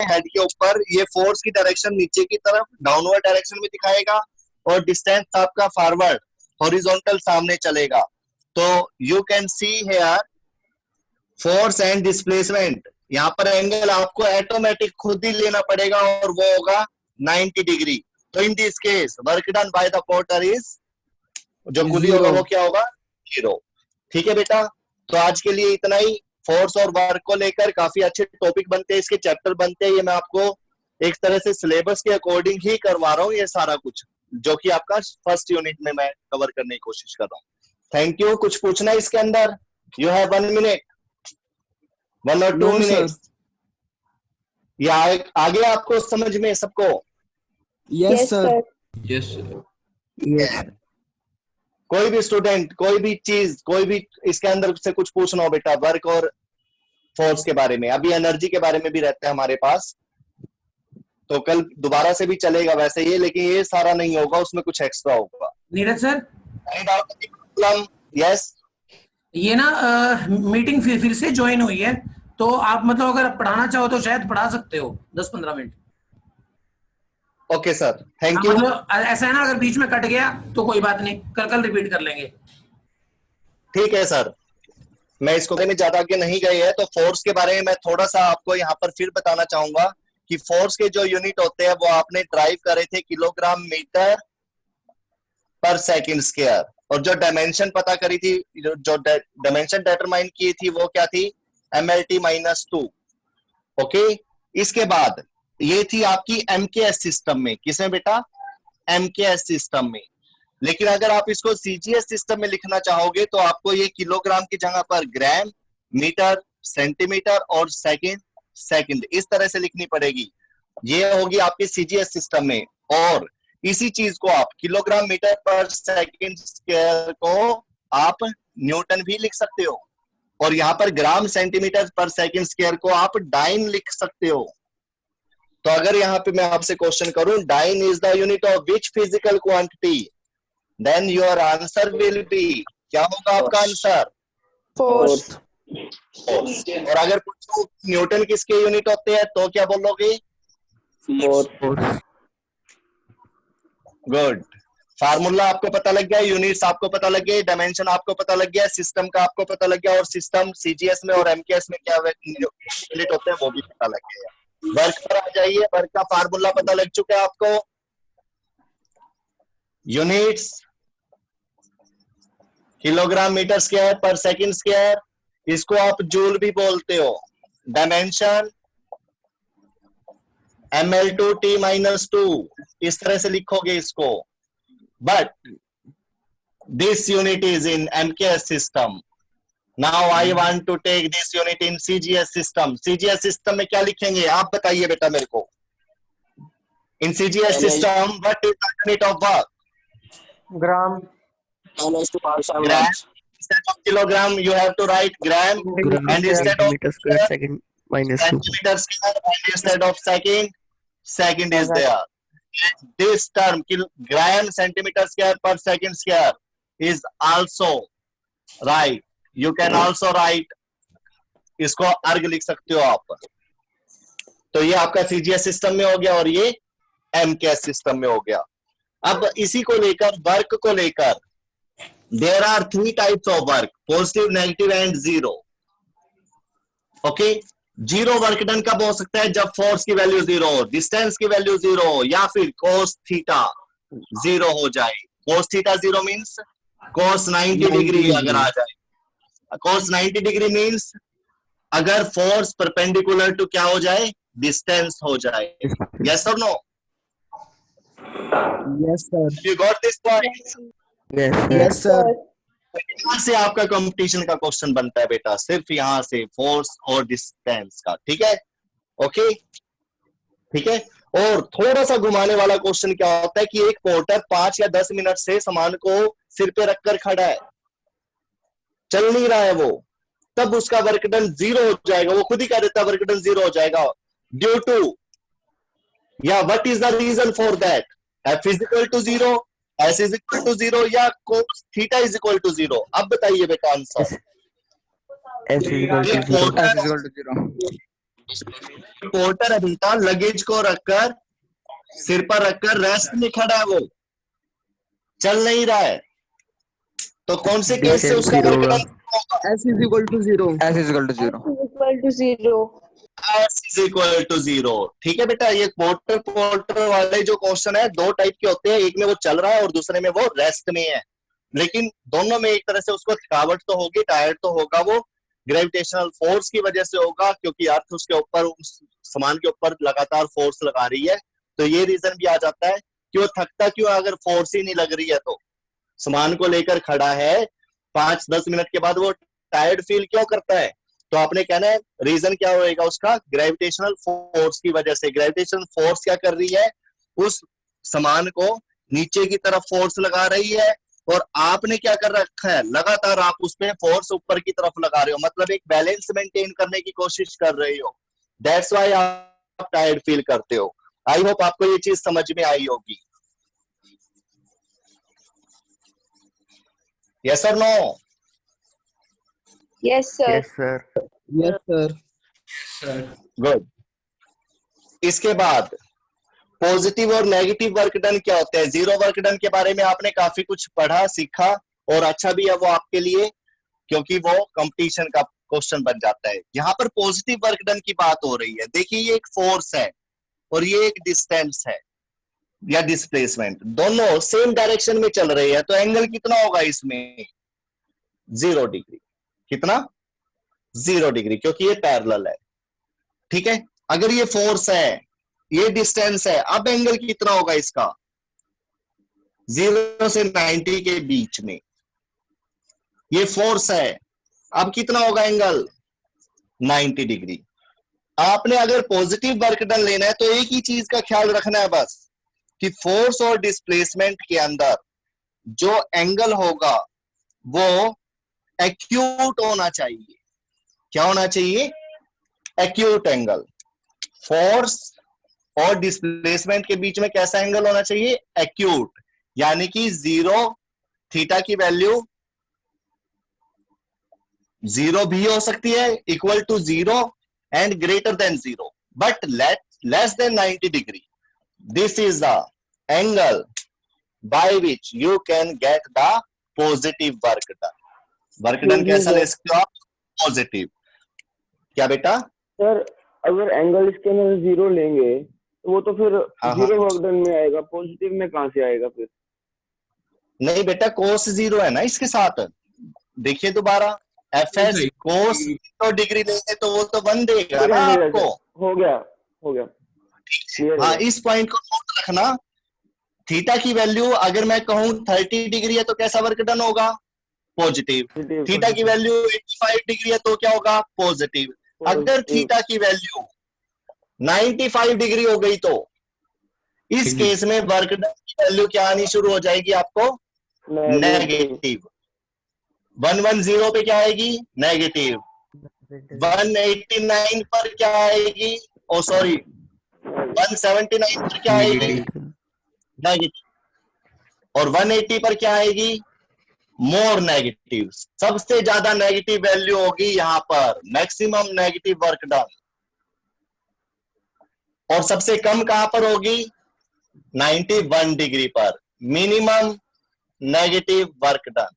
Head के ऊपर, ये फोर्स की डायरेक्शन नीचे की तरफ डाउनवर्ड डायरेक्शन में दिखाएगा और डिस्टेंस आपका फॉरवर्ड हॉरिजॉन्टल सामने चलेगा। तो you can see here force and displacement, यहाँ पर एंगल आपको ऑटोमेटिक खुद ही लेना पड़ेगा और वो होगा 90 डिग्री। तो in this case work done by the porter is, जो खुद ही होगा वो क्या होगा, 0। ठीक है बेटा, तो आज के लिए इतना ही। फोर्स और वर्क को लेकर काफी अच्छे टॉपिक बनते हैं, इसके चैप्टर बनते हैं। ये मैं आपको एक तरह से सिलेबस के अकॉर्डिंग ही करवा रहा हूँ ये सारा कुछ, जो कि आपका फर्स्ट यूनिट में मैं कवर करने की कोशिश कर रहा हूँ। Thank you. कुछ पूछना है इसके अंदर? यू हैव 1 मिनट, 1 और 2 मिनट। या आगे आपको समझ में सबको? Yes sir. Yes sir. कोई भी स्टूडेंट, कोई भी चीज, कोई भी इसके अंदर से कुछ पूछना हो बेटा, वर्क और फोर्स के बारे में। अभी एनर्जी के बारे में भी रहता है हमारे पास, तो कल दोबारा से भी चलेगा वैसे ये, लेकिन ये सारा नहीं होगा, उसमें कुछ एक्स्ट्रा होगा। नीरज सर, यस, ये ना मीटिंग फिर से ज्वाइन हुई है, तो आप मतलब अगर पढ़ाना चाहो तो शायद पढ़ा सकते हो 10-15 minute. Okay sir, thank you. मतलब ऐसा है ना, अगर बीच में कट गया तो कोई बात नहीं, कल रिपीट कर लेंगे। ठीक है सर, मैं इसको में ज्यादा आगे नहीं गए हैं, तो फोर्स के बारे में मैं थोड़ा सा आपको यहाँ पर फिर बताना चाहूंगा कि फोर्स के जो यूनिट होते हैं वो आपने ड्राइव करे थे किलोग्राम मीटर पर सेकंड स्क्वायर, और जो डायमेंशन पता करी थी, जो डायमेंशन डिटरमाइन की थी वो क्या थी, MLT-2। ओके, इसके बाद ये थी आपकी MKS सिस्टम में। किसमें बेटा? MKS सिस्टम में। लेकिन अगर आप इसको CGS सिस्टम में लिखना चाहोगे तो आपको ये किलोग्राम की जगह पर ग्राम, मीटर, सेंटीमीटर और सेकंड इस तरह से लिखनी पड़ेगी। ये होगी आपकी CGS सिस्टम में। और इसी चीज को आप किलोग्राम मीटर पर सेकंड स्क्वायर को आप न्यूटन भी लिख सकते हो, और यहाँ पर ग्राम सेंटीमीटर पर सेकंड स्क्वायर को आप डाइन लिख सकते हो। तो अगर यहाँ पे मैं आपसे क्वेश्चन करूं, dyne is the unit of which physical quantity, then your answer will be, क्या होगा आपका आंसर? फोर्स। और अगर पूछूं न्यूटन किसके यूनिट होते हैं तो क्या बोलोगे? फोर्स। गुड, फार्मूला आपको पता लग गया, यूनिट्स आपको पता लग गए, डायमेंशन आपको पता लग गया, सिस्टम का आपको पता लग गया, और सिस्टम CGS में और MKS में क्या यूनिट होते हैं वो भी पता लग गया। वर्क पर आ जाइए, वर्क का फार्मूला पता लग चुका है आपको। यूनिट्स किलोग्राम मीटर स्क्वायर पर सेकंड स्क्वायर, इसको आप जूल भी बोलते हो। डायमेंशन ML/T-2, इस तरह से लिखोगे इसको। But this unit is in MKS system. Now I want to take this unit in CGS system. CGS system में क्या लिखेंगे आप बताइए बेटा मेरे को। In CGS system what is the unit of work? Gram. Gram. Instead of kilogram you have to write gram, and instead of meter square second minus 2. centimeter square, and instead of second is there. This term gram centimeter square per second square is also right. You can also write, इसको अर्ग लिख सकते हो आप। तो ये आपका CGS system में हो गया और ये MKS सिस्टम में हो गया। अब इसी को लेकर, वर्क को लेकर, there are 3 types of work: positive, negative and zero. Okay, zero work done कब हो सकता है? जब फोर्स की वैल्यू 0 हो, डिस्टेंस की वैल्यू 0 हो, या फिर cos थीटा 0 हो जाए। cos theta 0 means cos 90 degree अगर आ जाए। cos 90 डिग्री मींस अगर फोर्स परपेंडिकुलर टू क्या हो जाए, डिस्टेंस हो जाए। यस और no? Yes sir. You got this point? Yes sir. यहाँ से आपका कंपटीशन का क्वेश्चन बनता है बेटा, सिर्फ यहाँ से फोर्स और डिस्टेंस का। ठीक है? ओके, ठीक है। और थोड़ा सा घुमाने वाला क्वेश्चन क्या होता है कि एक पोर्टर 5 या 10 मिनट से सामान को सिर पे रखकर खड़ा है, चल नहीं रहा है वो, तब उसका वर्क डन 0 हो जाएगा। वो खुद ही कह देता है वर्क डन 0 हो जाएगा। ड्यू टू, या what is the reason for that? F is equal to 0, S is equal to 0, या cos theta is equal to 0? अब बताइए बेटा answer. S is equal to 0. Porter अभी था, लगेज को रखकर सिर पर रखकर रेस्ट में खड़ा है, वो चल नहीं रहा है, तो कौन से केस से उसका zero वर्क होगा। डन होगा? S is equal to 0. S is equal to 0. equal to 0. S is equal to 0। ठीक है बेटा, ये पोर्टर वाले जो क्वेश्चन है दो टाइप के होते हैं, एक में वो चल रहा है और दूसरे में वो रेस्ट में है, लेकिन दोनों में एक तरह से उसको थकावट तो होगी, टायर्ड तो होगा, वो ग्रेविटेशनल फोर्स की वजह से होगा, क्योंकि अर्थ उसके ऊपर, उस सामान के ऊपर लगातार फोर्स लगा रही है। तो ये रीजन भी आ जाता है कि वो थकता क्यों, अगर फोर्स ही नहीं लग रही है तो। सामान को लेकर खड़ा है, 5-10 मिनट के बाद वो टायर्ड फील क्यों करता है? तो आपने कहना है रीजन क्या होएगा उसका, ग्रेविटेशनल फोर्स की वजह से। ग्रेविटेशनल फोर्स क्या कर रही है, उस सामान को नीचे की तरफ फोर्स लगा रही है, और आपने क्या कर रखा है, लगातार आप उस पे फोर्स ऊपर की तरफ लगा रहे हो, मतलब एक बैलेंस मेंटेन करने की कोशिश कर रहे हो। दैट्स व्हाई आप टायर्ड फील करते हो। आई होप आपको ये चीज समझ में आई होगी। यस और no? Yes, sir. Yes, sir. Yes, sir. sir, good. इसके बाद पॉजिटिव और नेगेटिव वर्क डन क्या होते हैं? जीरो वर्क डन के बारे में आपने काफी कुछ पढ़ा, सीखा, और अच्छा भी है वो आपके लिए, क्योंकि वो कंपटीशन का क्वेश्चन बन जाता है। यहाँ पर पॉजिटिव वर्क डन की बात हो रही है। देखिए, ये एक फोर्स है और ये एक डिस्टेंस है या डिस्प्लेसमेंट, दोनों सेम डायरेक्शन में चल रही है, तो एंगल कितना होगा इसमें? 0 डिग्री। कितना? 0 डिग्री, क्योंकि ये पैरेलल है। ठीक है, अगर ये फोर्स है, ये डिस्टेंस है, अब एंगल कितना होगा इसका? 0 से 90 के बीच में। ये फोर्स है, अब कितना होगा एंगल? 90 डिग्री। आपने अगर पॉजिटिव वर्क डन लेना है तो एक ही चीज का ख्याल रखना है बस, कि फोर्स और डिस्प्लेसमेंट के अंदर जो एंगल होगा वो एक्यूट होना चाहिए। क्या होना चाहिए? Acute angle. फोर्स और डिस्प्लेसमेंट के बीच में कैसा एंगल होना चाहिए? एक्यूट, यानी कि 0, थीटा की वैल्यू 0 भी हो सकती है, equal to 0 and greater than 0, but less than 90 degree. This is the angle by which you can get the positive work done। Work done कैसा ले सकते हो आप? पॉजिटिव। क्या बेटा? सर अगर एंगल इसके अंदर 0 लेंगे तो वो तो फिर हाँ, 0 वर्क डन में आएगा, पॉजिटिव में कहाँ से आएगा फिर? नहीं बेटा, कोस 0 है ना इसके साथ। देखिए दोबारा, एफ एस कोस 0 डिग्री लेंगे तो वो तो 1 देगा ना आपको। हो गया। हाँ, इस पॉइंट को नोट रखना। थीटा की वैल्यू अगर मैं कहूं 30 डिग्री है तो कैसा वर्क डन होगा? पॉजिटिव। थीटा की वैल्यू 85 डिग्री है तो क्या होगा? पॉजिटिव। अगर थीटा की वैल्यू 95 डिग्री हो गई तो इस केस में वर्क डन की वैल्यू क्या आनी शुरू हो जाएगी आपको? नेगेटिव। 110 पे क्या आएगी? नेगेटिव। 189 पर क्या आएगी? ओ सॉरी, 179 पर क्या आएगी? नेगेटिव। और 180 पर क्या आएगी? More negative. सबसे ज्यादा नेगेटिव वैल्यू होगी यहां पर, मैक्सिमम नेगेटिव वर्क डन। और सबसे कम कहां पर होगी? 91 डिग्री पर, मिनिमम नेगेटिव वर्क डन।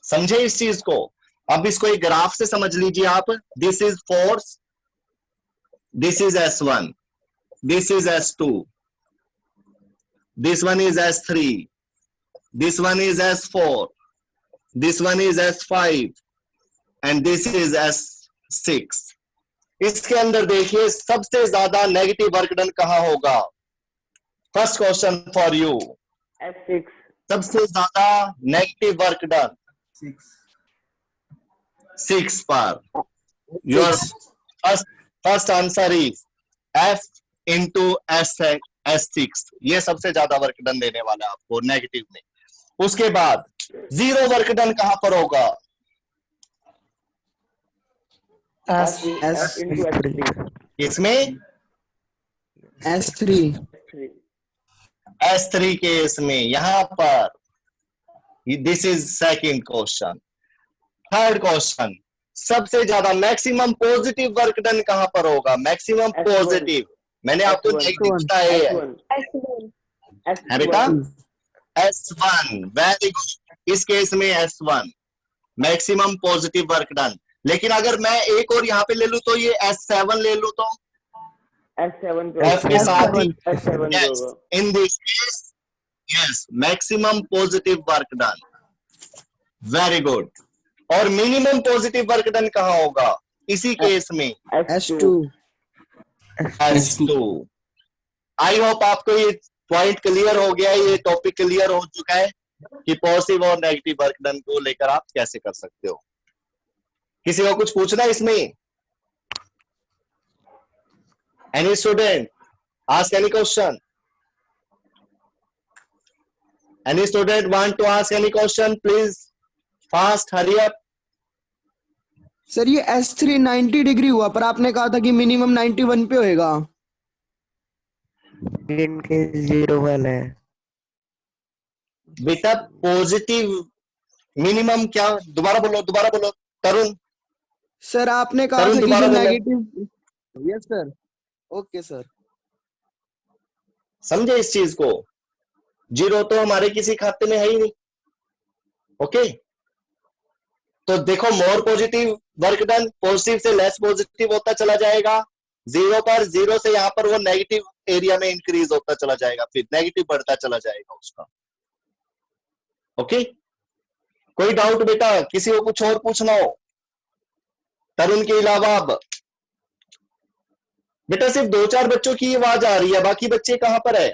समझे इस चीज को? अब इसको एक ग्राफ से समझ लीजिए आप। This is force, this is S1, this is S2, this one is S3, this one is S4, this one is S5 and this is S6। इसके अंदर देखिए सबसे ज्यादा नेगेटिव वर्क डन कहां होगा? First question for you. S6। सबसे ज्यादा negative work done 6 पर। Your first answer is F into S6। ये सबसे ज्यादा वर्क डन देने वाला है आपको नेगेटिव में। उसके बाद 0 वर्क डन कहां पर होगा? इसमें S3। S3 केस में यहां पर। This is second question. Third question, सबसे ज्यादा मैक्सिमम पॉजिटिव वर्क डन कहां पर होगा? Maximum S1. पॉजिटिव, मैंने आपको S1. नेगेटिव बताया है है बेटा? S1, very good. इस केस में S1 maximum positive work done. लेकिन अगर मैं एक और यहाँ पे ले लूं तो ये S7 ले लूं तो S7 F के साथ ही S7 पे yes, होगा। in this case yes, maximum positive work done, very good। और मिनिमम पॉजिटिव वर्क डन कहाँ होगा इसी केस में? S2 S2। आई होप आपको ये पॉइंट क्लियर हो गया है, ये टॉपिक क्लियर हो चुका है कि पॉजिटिव और नेगेटिव वर्क डन को लेकर आप कैसे कर सकते हो। किसी को कुछ पूछना है इसमें? Any student ask any question? Any student want to ask any question? Please fast, hurry up. Sir ये S3 90 डिग्री हुआ, पर आपने कहा था कि मिनिमम 91 पे होएगा। इनके 0 वाला है। बेटा पॉजिटिव मिनिमम क्या? दोबारा बोलो तरुण। सर आपने कहा तरुण, था कि दोबारा जो बोलो। Negative. Yes sir, okay sir. समझे इस चीज को? 0 तो हमारे किसी खाते में है ही नहीं। ओके, तो देखो more positive work done, positive से लेस पॉजिटिव होता चला जाएगा। 0 पर 0 से यहां पर वो नेगेटिव एरिया में इंक्रीज होता चला जाएगा, फिर नेगेटिव बढ़ता चला जाएगा उसका। ओके, कोई डाउट बेटा? किसी को कुछ और पूछना हो तरुण के अलावा? अब बेटा सिर्फ 2-4 बच्चों की आवाज आ रही है, बाकी बच्चे कहां पर है?